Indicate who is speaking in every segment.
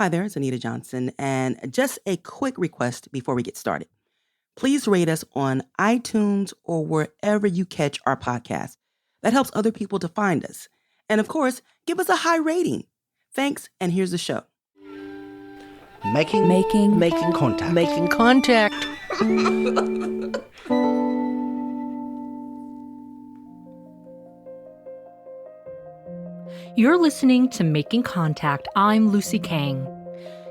Speaker 1: Hi there, it's Anita Johnson, and just a quick request before we get started. Please rate us on iTunes or wherever you catch our podcast. That helps other people to find us. And of course, give us a high rating. Thanks, and here's the show.
Speaker 2: Making contact.
Speaker 3: Making contact.
Speaker 4: You're listening to Making Contact. I'm Lucy Kang.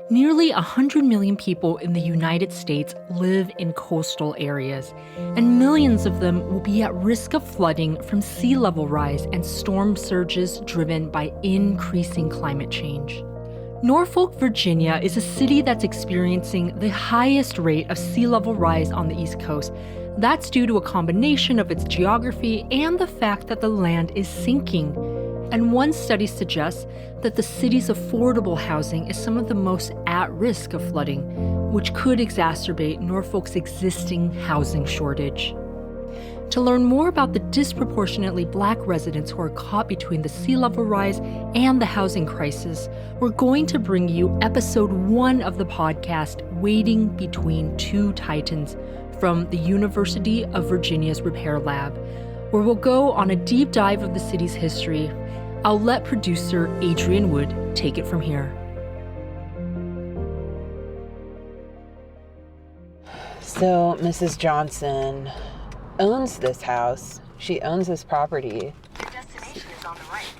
Speaker 4: Nearly 100 million people in the United States live in coastal areas, and millions of them will be at risk of flooding from sea level rise and storm surges driven by increasing climate change. Norfolk, Virginia is a city that's experiencing the highest rate of sea level rise on the East Coast. That's due to a combination of its geography and the fact that the land is sinking. And one study suggests that the city's affordable housing is some of the most at risk of flooding, which could exacerbate Norfolk's existing housing shortage. To learn more about the disproportionately Black residents who are caught between the sea level rise and the housing crisis, we're going to bring you episode 1 of the podcast, Waiting Between Two Titans, from the University of Virginia's Repair Lab, where we'll go on a deep dive of the city's history. I'll let producer Adrian Wood take it from here.
Speaker 5: So Mrs. Johnson owns this house. She owns this property.
Speaker 6: The destination is on the right.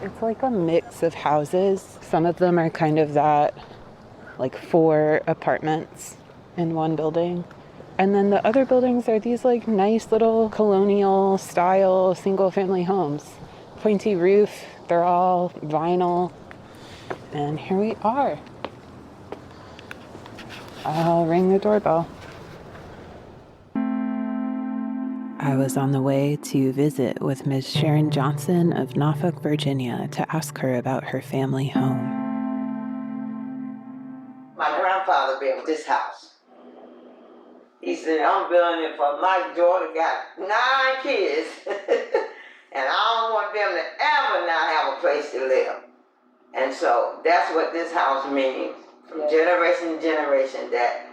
Speaker 5: It's like a mix of houses. Some of them are kind of that, like 4 apartments in one building. And then the other buildings are these like nice little colonial style single family homes. Pointy roof, they're all vinyl. And here we are. I'll ring the doorbell. I was on the way to visit with Ms. Sharon Johnson of Norfolk, Virginia, to ask her about her family home.
Speaker 7: My grandfather built this house. He said, I'm building it for my daughter got 9 kids, and I don't want them to ever not have a place to live. And so that's what this house means, from generation to generation, that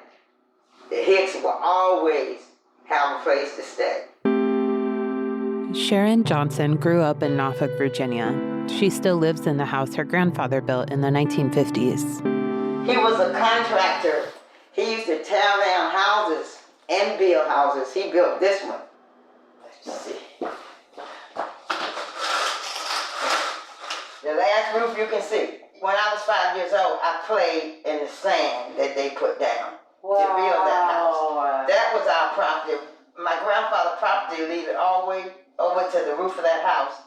Speaker 7: the Hicks will always have a place to stay.
Speaker 5: Sharon Johnson grew up in Norfolk, Virginia. She still lives in the house her grandfather built in the 1950s.
Speaker 7: He was a contractor. He used to tear down houses and build houses. He built this one. Let's see. The last roof you can see. When I was 5 years old, I played in the sand that they put down to build that house. That was our property. My grandfather's property leaded all the way over to the roof of that house.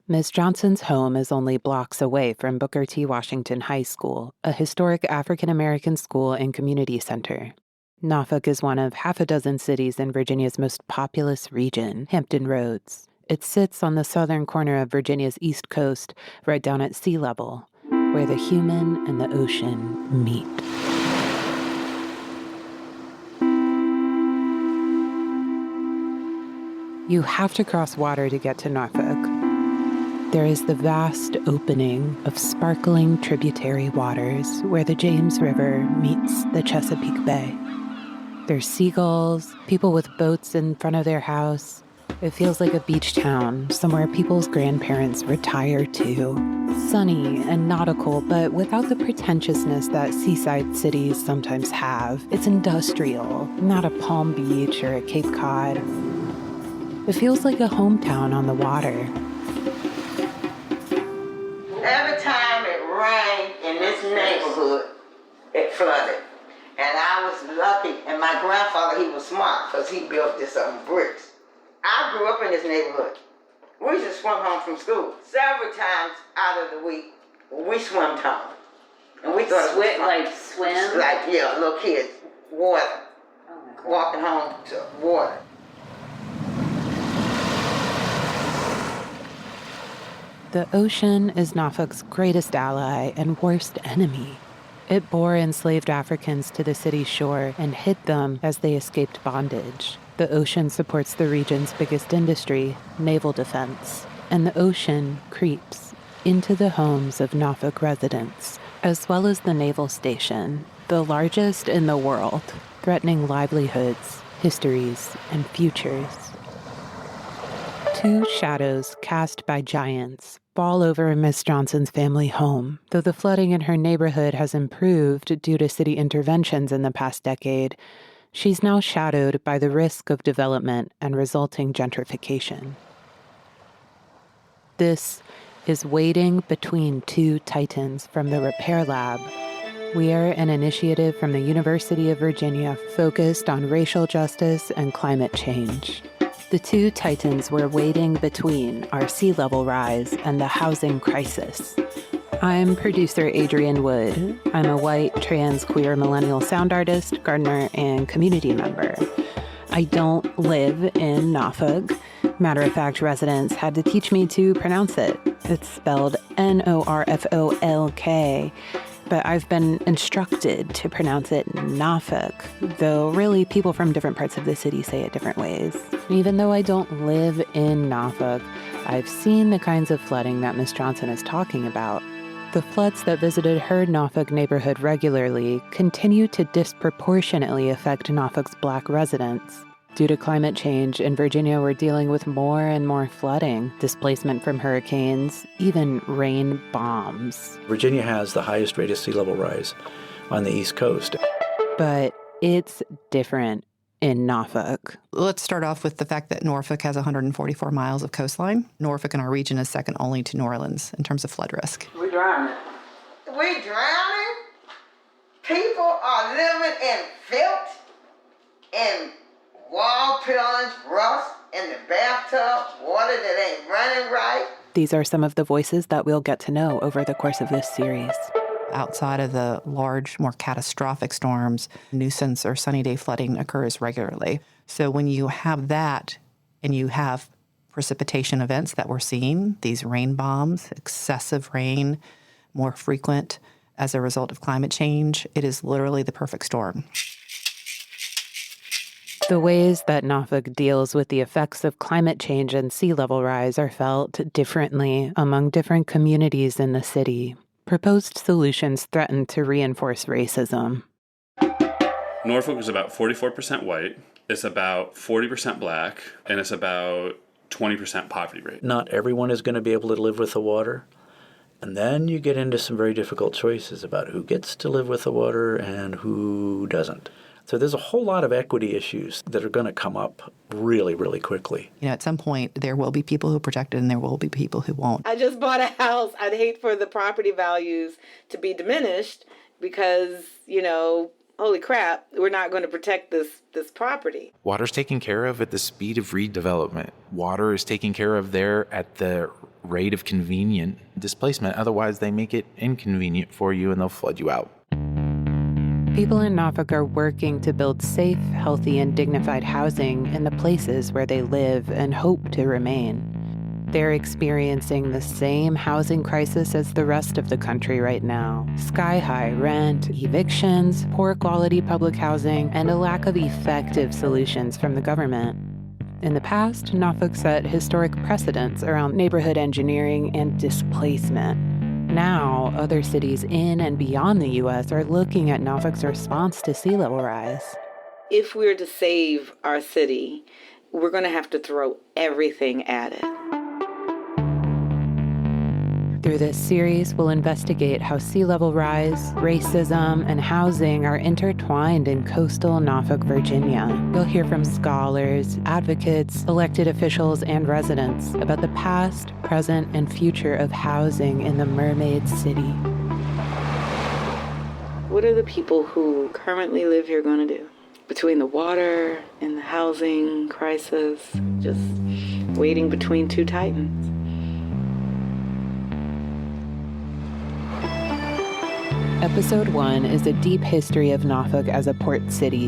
Speaker 5: Ms. Johnson's home is only blocks away from Booker T. Washington High School, a historic African-American school and community center. Norfolk is one of half a dozen cities in Virginia's most populous region, Hampton Roads. It sits on the southern corner of Virginia's east coast, right down at sea level, where the human and the ocean meet. You have to cross water to get to Norfolk. There is the vast opening of sparkling tributary waters where the James River meets the Chesapeake Bay. There's seagulls, people with boats in front of their house. It feels like a beach town, somewhere people's grandparents retire to. Sunny and nautical, but without the pretentiousness that seaside cities sometimes have. It's industrial, not a Palm Beach or a Cape Cod. It feels like a hometown on the water.
Speaker 7: Every time it rained in this neighborhood, it flooded. And I was lucky, and my grandfather, he was smart, because he built this on bricks. I grew up in this neighborhood. We used to swim home from school. Several times out of the week, we swam home. And we thought
Speaker 8: Swim?
Speaker 7: Like, yeah, little kids, water.
Speaker 8: Oh my God.
Speaker 7: Walking home to water.
Speaker 5: The ocean is Norfolk's greatest ally and worst enemy. It bore enslaved Africans to the city's shore and hid them as they escaped bondage. The ocean supports the region's biggest industry, naval defense. and the ocean creeps into the homes of Norfolk residents, as well as the naval station, the largest in the world, threatening livelihoods, histories, and futures. Two shadows cast by giants fall over Miss Johnson's family home. Though the flooding in her neighborhood has improved due to city interventions in the past decade, she's now shadowed by the risk of development and resulting gentrification. This is Waiting Between Two Titans from the Repair Lab. We are an initiative from the University of Virginia focused on racial justice and climate change. The two titans we're waiting between are sea level rise and the housing crisis. I'm producer Adrian Wood. I'm a white, trans, queer, millennial sound artist, gardener, and community member. I don't live in Norfolk. Matter of fact, residents had to teach me to pronounce it. It's spelled Norfolk, but I've been instructed to pronounce it Norfolk, though really people from different parts of the city say it different ways. Even though I don't live in Norfolk, I've seen the kinds of flooding that Miss Johnson is talking about. The floods that visited her Norfolk neighborhood regularly continue to disproportionately affect Norfolk's Black residents. Due to climate change, in Virginia, we're dealing with more and more flooding, displacement from hurricanes, even rain bombs.
Speaker 2: Virginia has the highest rate of sea level rise on the East Coast.
Speaker 5: But it's different in Norfolk.
Speaker 3: Let's start off with the fact that Norfolk has 144 miles of coastline. Norfolk in our region is second only to New Orleans in terms of flood risk.
Speaker 7: We're drowning. We drowning? People are living in filth and wall pillars, rust in the bathtub, water that ain't running right.
Speaker 5: These are some of the voices that we'll get to know over the course of this series.
Speaker 3: Outside of the large, more catastrophic storms, nuisance or sunny day flooding occurs regularly. So when you have that and you have precipitation events that we're seeing, these rain bombs, excessive rain, more frequent as a result of climate change, it is literally the perfect storm.
Speaker 5: The ways that Norfolk deals with the effects of climate change and sea level rise are felt differently among different communities in the city. Proposed solutions threaten to reinforce racism.
Speaker 8: Norfolk is about 44% white, it's about 40% black, and it's about 20% poverty rate.
Speaker 2: Not everyone is going to be able to live with the water. And then you get into some very difficult choices about who gets to live with the water and who doesn't. So there's a whole lot of equity issues that are going to come up really, really quickly.
Speaker 3: You know, at some point, there will be people who protect it and there will be people who won't.
Speaker 9: I just bought a house. I'd hate for the property values to be diminished because, you know, holy crap, we're not going to protect this property.
Speaker 10: Water's taken care of at the speed of redevelopment. Water is taken care of there at the rate of convenient displacement. Otherwise, they make it inconvenient for you and they'll flood you out.
Speaker 5: People in Norfolk are working to build safe, healthy, and dignified housing in the places where they live and hope to remain. They're experiencing the same housing crisis as the rest of the country right now. Sky-high rent, evictions, poor quality public housing, and a lack of effective solutions from the government. In the past, Norfolk set historic precedents around neighborhood engineering and displacement. Now, other cities in and beyond the U.S. are looking at Norfolk's response to sea level rise.
Speaker 9: If we're to save our city, we're going to have to throw everything at it.
Speaker 5: Through this series, we'll investigate how sea level rise, racism, and housing are intertwined in coastal Norfolk, Virginia. You'll hear from scholars, advocates, elected officials, and residents about the past, present, and future of housing in the Mermaid City.
Speaker 9: What are the people who currently live here going to do? Between the water and the housing crisis, just waiting between two titans.
Speaker 5: Episode 1 is a deep history of Norfolk as a port city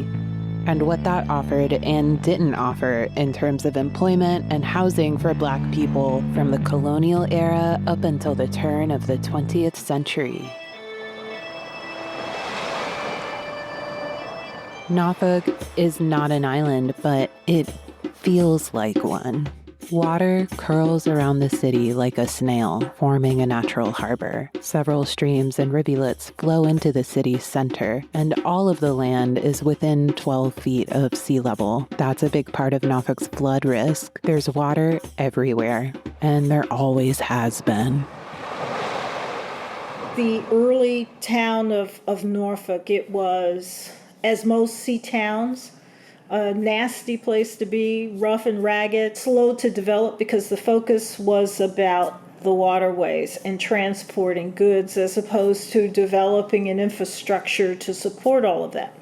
Speaker 5: and what that offered and didn't offer in terms of employment and housing for Black people from the colonial era up until the turn of the 20th century. Norfolk is not an island, but it feels like one. Water curls around the city like a snail, forming a natural harbor. Several streams and rivulets flow into the city's center, and all of the land is within 12 feet of sea level. That's a big part of Norfolk's flood risk. There's water everywhere, and there always has been.
Speaker 11: The early town of Norfolk, it was, as most sea towns, a nasty place to be, rough and ragged, slow to develop because the focus was about the waterways and transporting goods as opposed to developing an infrastructure to support all of that.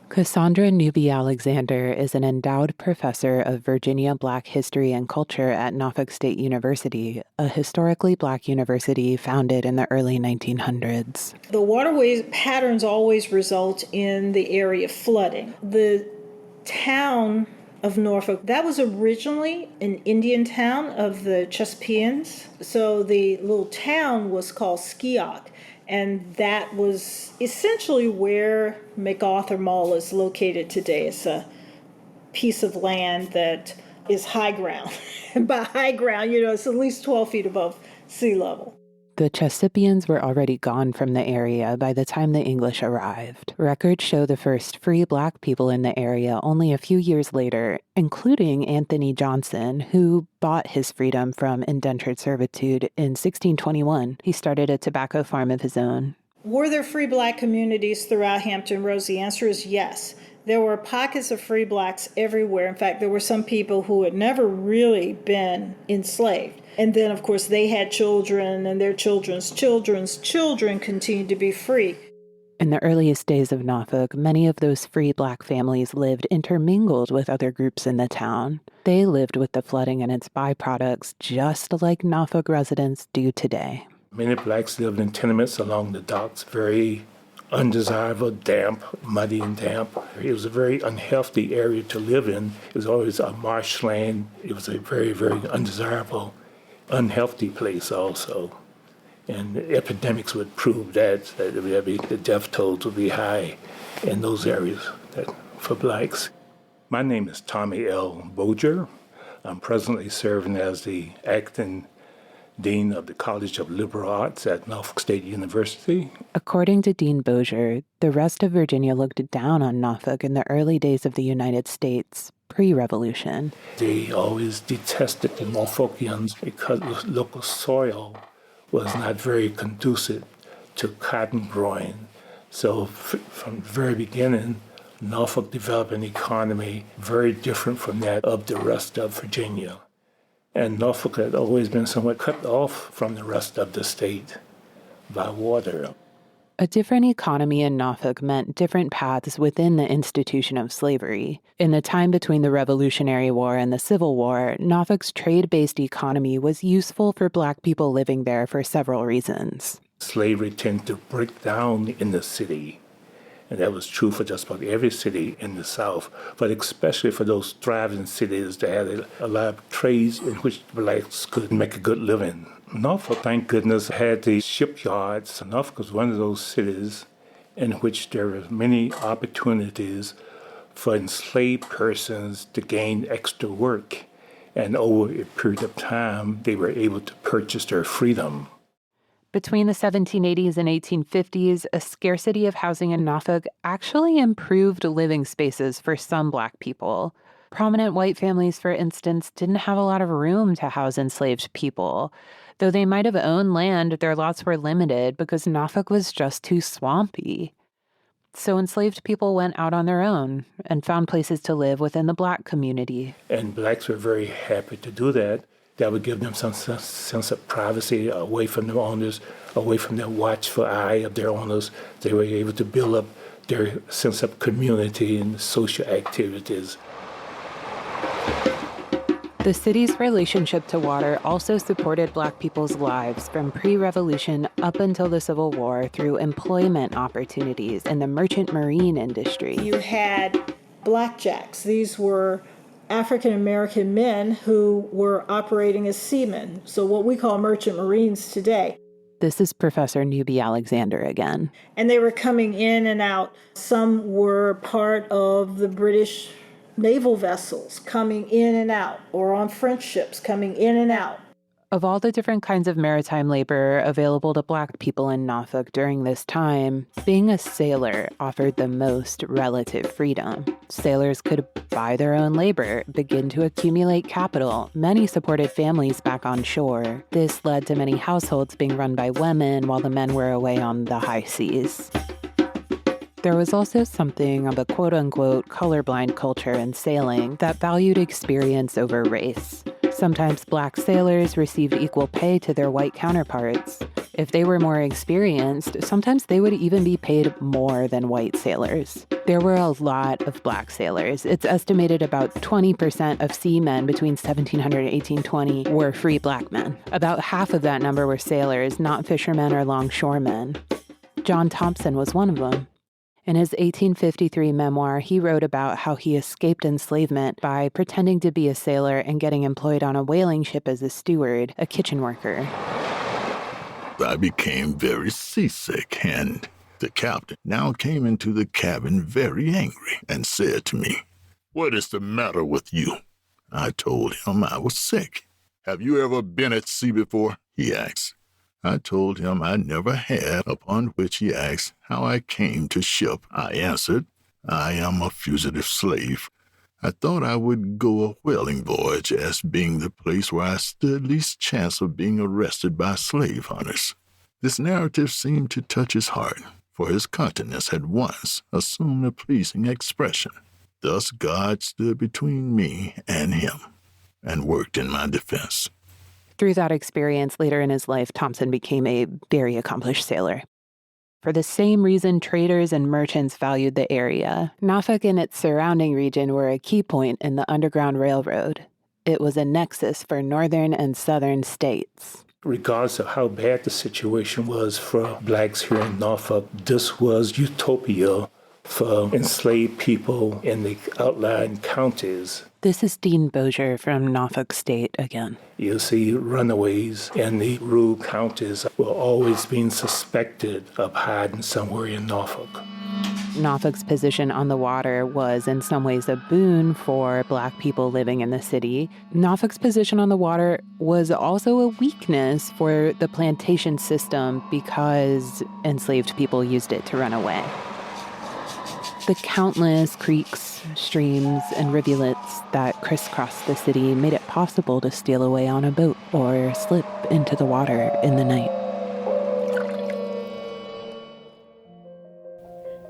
Speaker 5: Cassandra Newby-Alexander is an endowed professor of Virginia Black history and culture at Norfolk State University, a historically Black university founded in the early 1900s.
Speaker 11: The waterways patterns always result in the area flooding. The town of Norfolk, that was originally an Indian town of the Chesapeakeans. So the little town was called Skeok, and that was essentially where MacArthur Mall is located today. It's a piece of land that is high ground. And by high ground, it's at least 12 feet above sea level.
Speaker 5: The Chesapeakeans were already gone from the area by the time the English arrived. Records show the first free Black people in the area only a few years later, including Anthony Johnson, who bought his freedom from indentured servitude in 1621. He started a tobacco farm of his own.
Speaker 11: Were there free Black communities throughout Hampton Roads? The answer is yes. There were pockets of free Blacks everywhere. In fact, there were some people who had never really been enslaved. And then, of course, they had children, and their children's children continued to be free.
Speaker 5: In the earliest days of Norfolk, many of those free Black families lived intermingled with other groups in the town. They lived with the flooding and its byproducts, just like Norfolk residents do today.
Speaker 12: Many Blacks lived in tenements along the docks, very undesirable, damp, muddy and damp. It was a very unhealthy area to live in. It was always a marshland. It was a very, very undesirable, unhealthy place also. And epidemics would prove that the death tolls would be high in those areas for Blacks. My name is Tommy L. Bogger. I'm presently serving as the acting Dean of the College of Liberal Arts at Norfolk State University.
Speaker 5: According to Dean Bogger, the rest of Virginia looked down on Norfolk in the early days of the United States, pre-revolution.
Speaker 12: They always detested the Norfolkians because the local soil was not very conducive to cotton growing. So from the very beginning, Norfolk developed an economy very different from that of the rest of Virginia. And Norfolk had always been somewhat cut off from the rest of the state by water.
Speaker 5: A different economy in Norfolk meant different paths within the institution of slavery. In the time between the Revolutionary War and the Civil War, Norfolk's trade-based economy was useful for Black people living there for several reasons.
Speaker 12: Slavery tended to break down in the city. And that was true for just about every city in the South, but especially for those thriving cities that had a lot of trades in which Blacks could make a good living. Norfolk, thank goodness, had the shipyards. Norfolk was one of those cities in which there were many opportunities for enslaved persons to gain extra work. And over a period of time, they were able to purchase their freedom.
Speaker 5: Between the 1780s and 1850s, a scarcity of housing in Norfolk actually improved living spaces for some Black people. Prominent white families, for instance, didn't have a lot of room to house enslaved people. Though they might have owned land, their lots were limited because Norfolk was just too swampy. So enslaved people went out on their own and found places to live within the Black community.
Speaker 12: And Blacks were very happy to do that. That would give them some sense of privacy away from their owners, away from the watchful eye of their owners. They were able to build up their sense of community and social activities.
Speaker 5: The city's relationship to water also supported Black people's lives from pre-revolution up until the Civil War through employment opportunities in the merchant marine industry.
Speaker 11: You had blackjacks. These were African-American men who were operating as seamen, so what we call merchant marines today.
Speaker 5: This is Professor Newby-Alexander again.
Speaker 11: And they were coming in and out. Some were part of the British naval vessels coming in and out, or on French ships coming in and out.
Speaker 5: Of all the different kinds of maritime labor available to Black people in Norfolk during this time, being a sailor offered the most relative freedom. Sailors could buy their own labor, begin to accumulate capital. Many supported families back on shore. This led to many households being run by women while the men were away on the high seas. There was also something of a quote-unquote colorblind culture in sailing that valued experience over race. Sometimes Black sailors received equal pay to their white counterparts. If they were more experienced, sometimes they would even be paid more than white sailors. There were a lot of Black sailors. It's estimated about 20% of seamen between 1700 and 1820 were free Black men. About half of that number were sailors, not fishermen or longshoremen. John Thompson was one of them. In his 1853 memoir, he wrote about how he escaped enslavement by pretending to be a sailor and getting employed on a whaling ship as a steward, a kitchen worker.
Speaker 13: I became very seasick, and the captain now came into the cabin very angry and said to me, "What is the matter with you?" I told him I was sick. "Have you ever been at sea before?" he asked. I told him I never had, upon which he asked how I came to ship. I answered, "I am a fugitive slave. I thought I would go a whaling voyage as being the place where I stood least chance of being arrested by slave hunters." This narrative seemed to touch his heart, for his countenance had once assumed a pleasing expression. Thus God stood between me and him and worked in my defense.
Speaker 5: Through that experience later in his life, Thompson became a very accomplished sailor. For the same reason traders and merchants valued the area, Norfolk and its surrounding region were a key point in the Underground Railroad. It was a nexus for northern and southern states.
Speaker 12: Regardless of how bad the situation was for Blacks here in Norfolk, this was utopia for enslaved people in the outlying counties.
Speaker 5: This is Dean Bogger from Norfolk State again.
Speaker 12: You see runaways in the rural counties were always being suspected of hiding somewhere in Norfolk.
Speaker 5: Norfolk's position on the water was in some ways a boon for Black people living in the city. Norfolk's position on the water was also a weakness for the plantation system because enslaved people used it to run away. The countless creeks, streams, and rivulets that crisscrossed the city made it possible to steal away on a boat or slip into the water in the night.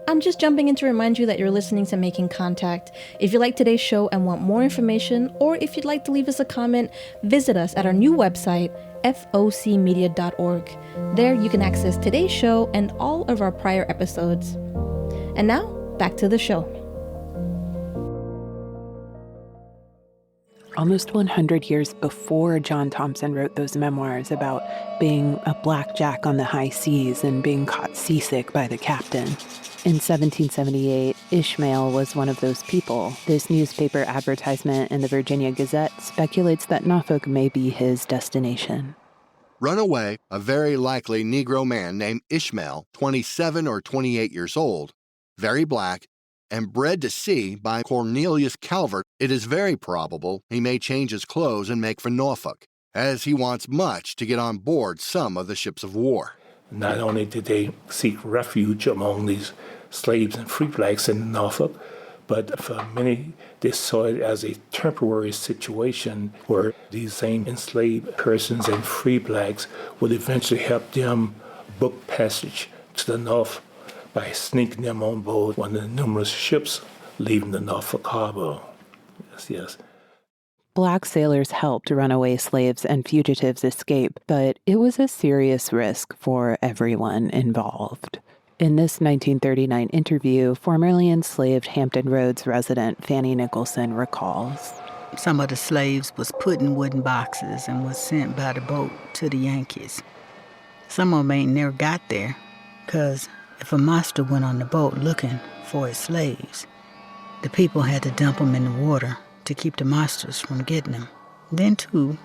Speaker 14: I'm just jumping in to remind you that you're listening to Making Contact. If you like today's show and want more information, or if you'd like to leave us a comment, visit us at our new website, focmedia.org. There you can access today's show and all of our prior episodes. And now, back to the show.
Speaker 5: Almost 100 years before John Thompson wrote those memoirs about being a blackjack on the high seas and being caught seasick by the captain, in 1778, Ishmael was one of those people. This newspaper advertisement in the Virginia Gazette speculates that Norfolk may be his destination.
Speaker 15: Runaway, a very likely Negro man named Ishmael, 27 or 28 years old, very Black, and bred to sea by Cornelius Calvert, it is very probable he may change his clothes and make for Norfolk, as he wants much to get on board some of the ships of war.
Speaker 12: Not only did they seek refuge among these slaves and free Blacks in Norfolk, but for many, they saw it as a temporary situation where these same enslaved persons and free Blacks would eventually help them book passage to the North by sneaking them on board one of the numerous ships leaving the Norfolk Harbor. Yes.
Speaker 5: Black sailors helped runaway slaves and fugitives escape, but it was a serious risk for everyone involved. In this 1939 interview, formerly enslaved Hampton Roads resident Fanny Nicholson recalls.
Speaker 16: Some of the slaves was put in wooden boxes and was sent by the boat to the Yankees. Some of them ain't never got there, because if a master went on the boat looking for his slaves, the people had to dump them in the water to keep the masters from getting them. Then, too,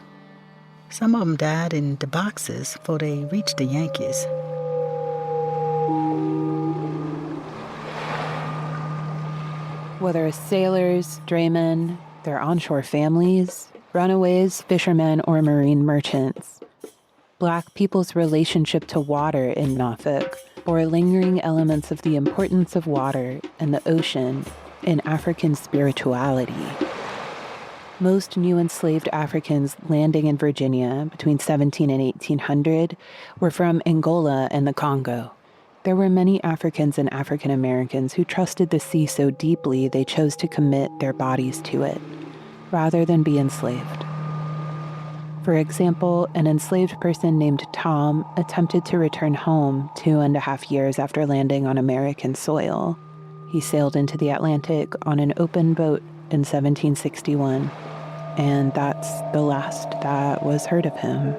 Speaker 16: some of them died in the boxes before they reached the Yankees.
Speaker 5: whether as sailors, draymen, their onshore families, runaways, fishermen, or marine merchants. Black people's relationship to water in Norfolk bore lingering elements of the importance of water and the ocean in African spirituality. Most new enslaved Africans landing in Virginia between 17 and 1800 were from Angola and the Congo. There were many Africans and African Americans who trusted the sea so deeply they chose to commit their bodies to it, rather than be enslaved. For example, an enslaved person named Tom attempted to return home 2.5 years after landing on American soil. He sailed into the Atlantic on an open boat in 1761, and that's the last that was heard of him.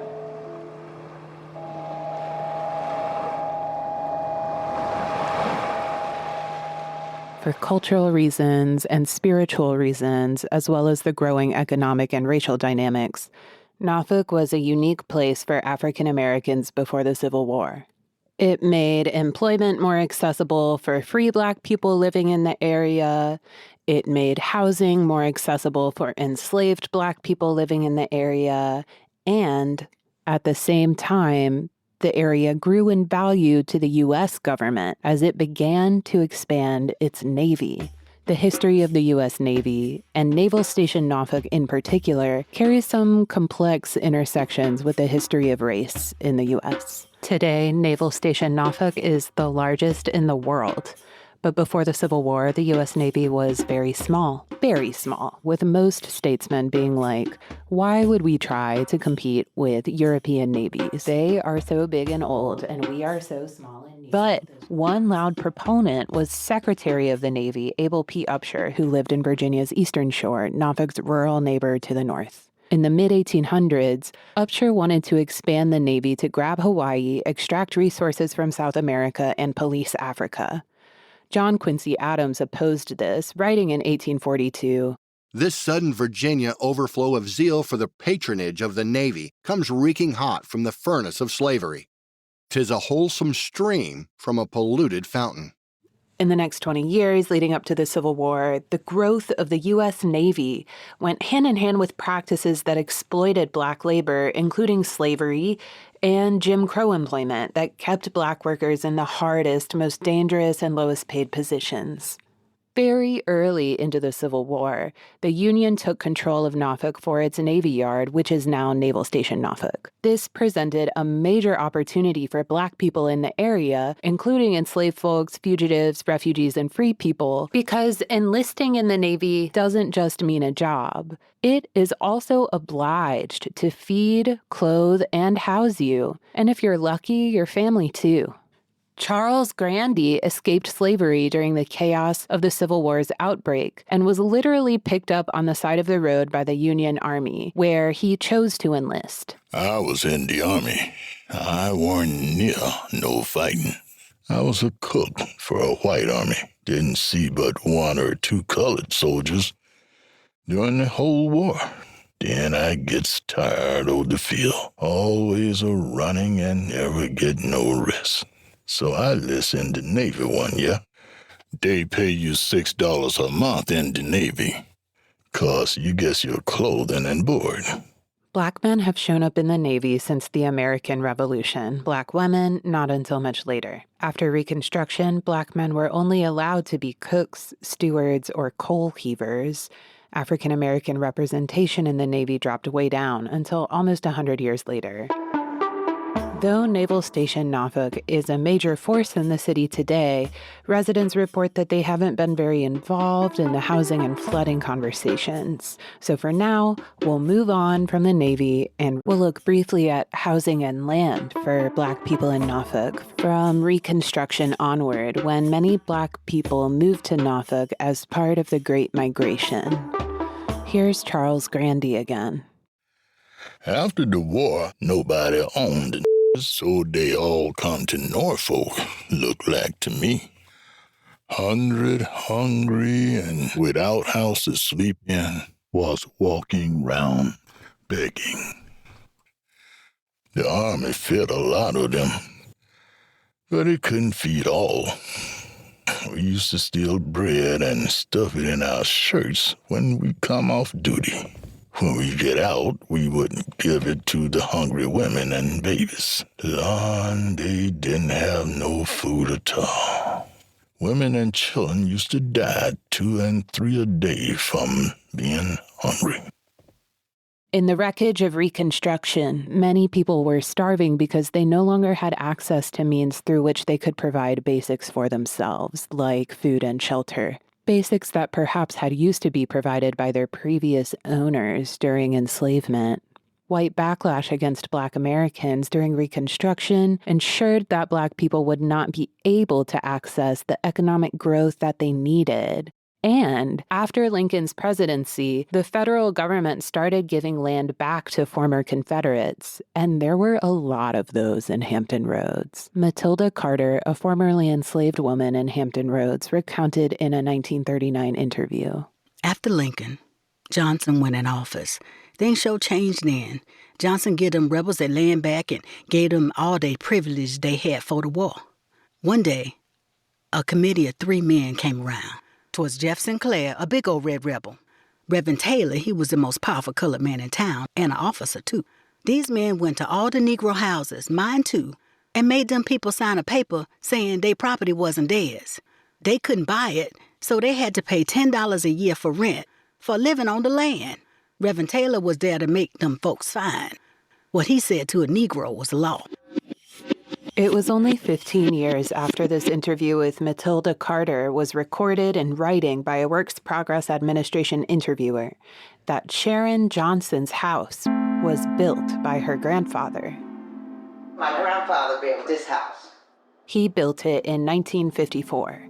Speaker 5: For cultural reasons and spiritual reasons, as well as the growing economic and racial dynamics, Norfolk was a unique place for African Americans before the Civil War. It made employment more accessible for free Black people living in the area. It made housing more accessible for enslaved Black people living in the area. And at the same time, the area grew in value to the U.S. government as it began to expand its Navy. The history of the U.S. Navy, and Naval Station Norfolk in particular, carries some complex intersections with the history of race in the U.S. Today, Naval Station Norfolk is the largest in the world. But before the Civil War, the U.S. Navy was very small, with most statesmen being like, why would we try to compete with European navies? They are so big and old, and we are so small and new. But one loud proponent was Secretary of the Navy, Abel P. Upshur, who lived in Virginia's eastern shore, Norfolk's rural neighbor to the north. In the mid-1800s, Upshur wanted to expand the Navy to grab Hawaii, extract resources from South America, and police Africa. John Quincy Adams opposed this, writing in 1842,
Speaker 15: "This sudden Virginia overflow of zeal for the patronage of the Navy comes reeking hot from the furnace of slavery. 'Tis a wholesome stream from a polluted fountain."
Speaker 5: In the next 20 years leading up to the Civil War, the growth of the U.S. Navy went hand in hand with practices that exploited Black labor, including slavery and Jim Crow employment that kept Black workers in the hardest, most dangerous, and lowest paid positions. Very early into the Civil War, the Union took control of Norfolk for its Navy Yard, which is now Naval Station Norfolk. This presented a major opportunity for Black people in the area, including enslaved folks, fugitives, refugees, and free people, because enlisting in the Navy doesn't just mean a job. It is also obliged to feed, clothe, and house you, and if you're lucky, your family too. Charles Grandy escaped slavery during the chaos of the Civil War's outbreak and was literally picked up on the side of the road by the Union Army, where he chose to enlist.
Speaker 13: "I was in the Army. I warn't near no fighting. I was a cook for a white army. Didn't see but 1 or 2 colored soldiers during the whole war. Then I gets tired of the field, always a-running and never get no rest. So I listen to Navy one year. They pay you $6 a month in the Navy, 'cause you get your clothing and board."
Speaker 5: Black men have shown up in the Navy since the American Revolution. Black women, not until much later. After Reconstruction, Black men were only allowed to be cooks, stewards, or coal heavers. African American representation in the Navy dropped way down until almost 100 years later. Though Naval Station Norfolk is a major force in the city today, residents report that they haven't been very involved in the housing and flooding conversations. So for now, we'll move on from the Navy and we'll look briefly at housing and land for Black people in Norfolk from Reconstruction onward, when many Black people moved to Norfolk as part of the Great Migration. Here's Charles Grandy again.
Speaker 13: "After the war, nobody owned the so they all come to Norfolk, look like to me. 100, hungry, and without house to sleep in, was walking round begging. The Army fed a lot of them, but it couldn't feed all. We used to steal bread and stuff it in our shirts when we come off duty. When we get out, we wouldn't give it to the hungry women and babies. Lord, they didn't have no food at all. Women and children used to die 2 and 3 a day from being hungry.
Speaker 5: In the wreckage of Reconstruction, many people were starving because they no longer had access to means through which they could provide basics for themselves, like food and shelter. Basics that perhaps had used to be provided by their previous owners during enslavement. White backlash against Black Americans during Reconstruction ensured that Black people would not be able to access the economic growth that they needed. And after Lincoln's presidency, the federal government started giving land back to former Confederates, and there were a lot of those in Hampton Roads. Matilda Carter, a formerly enslaved woman in Hampton Roads, recounted in a 1939 interview.
Speaker 16: After Lincoln, Johnson went in office. Things sure changed then. Johnson gave them rebels their land back and gave them all the privilege they had for the war. One day, a committee of 3 men came around. 'Twas Jeff Sinclair, a big old red rebel. Reverend Taylor, he was the most powerful colored man in town, and an officer, too. These men went to all the Negro houses, mine too, and made them people sign a paper saying their property wasn't theirs. They couldn't buy it, so they had to pay $10 a year for rent for living on the land. Reverend Taylor was there to make them folks fine. What he said to a Negro was law.
Speaker 5: It was only 15 years after this interview with Matilda Carter was recorded in writing by a Works Progress Administration interviewer that Sharon Johnson's house was built by her grandfather.
Speaker 7: My grandfather built this house.
Speaker 5: He built it in 1954.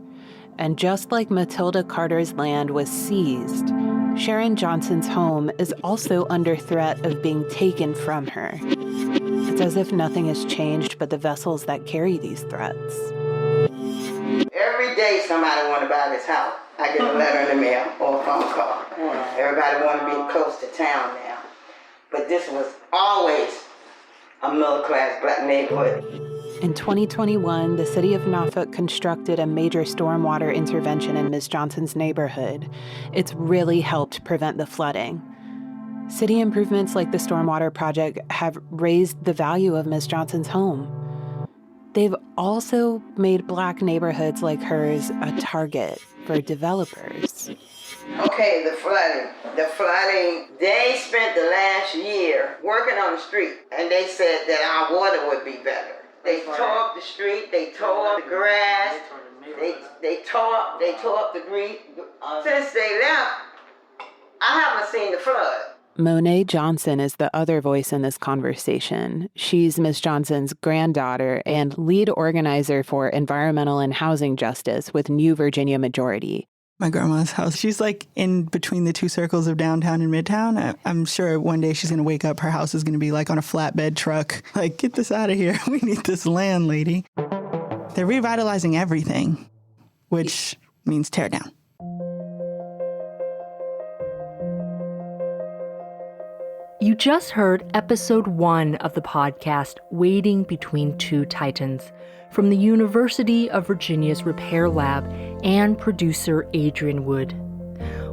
Speaker 5: And just like Matilda Carter's land was seized, Sharon Johnson's home is also under threat of being taken from her. It's as if nothing has changed but the vessels that carry these threats.
Speaker 7: Every day somebody want to buy this house. I get a letter in the mail or a phone call. Everybody want to be close to town now. But this was always a middle-class Black neighborhood.
Speaker 5: In 2021, the city of Norfolk constructed a major stormwater intervention in Ms. Johnson's neighborhood. It's really helped prevent the flooding. City improvements like the stormwater project have raised the value of Ms. Johnson's home. They've also made Black neighborhoods like hers a target for developers.
Speaker 7: Okay, the flooding, they spent the last year working on the street, and they said that our water would be better. They tore up the street, they tore up the grass, they tore up the green. Since they left, I haven't seen the flood.
Speaker 5: Monet Johnson is the other voice in this conversation. She's Ms. Johnson's granddaughter and lead organizer for environmental and housing justice with New Virginia Majority.
Speaker 17: My grandma's house, she's like in between the 2 circles of downtown and midtown. I'm sure one day she's going to wake up, her house is going to be like on a flatbed truck. Like, get this out of here. We need this land, lady. They're revitalizing everything, which means tear down.
Speaker 4: You just heard episode 1 of the podcast, Wading Between Two Titans, from the University of Virginia's Repair Lab and producer Adrian Wood.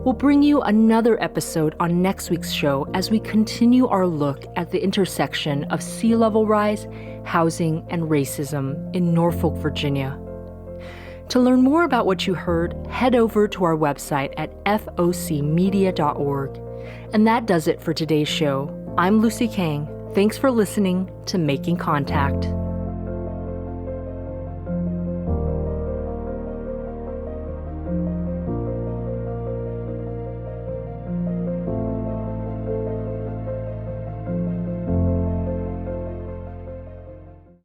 Speaker 4: We'll bring you another episode on next week's show as we continue our look at the intersection of sea level rise, housing, and racism in Norfolk, Virginia. To learn more about what you heard, head over to our website at focmedia.org. And that does it for today's show. I'm Lucy Kang. Thanks for listening to Making Contact.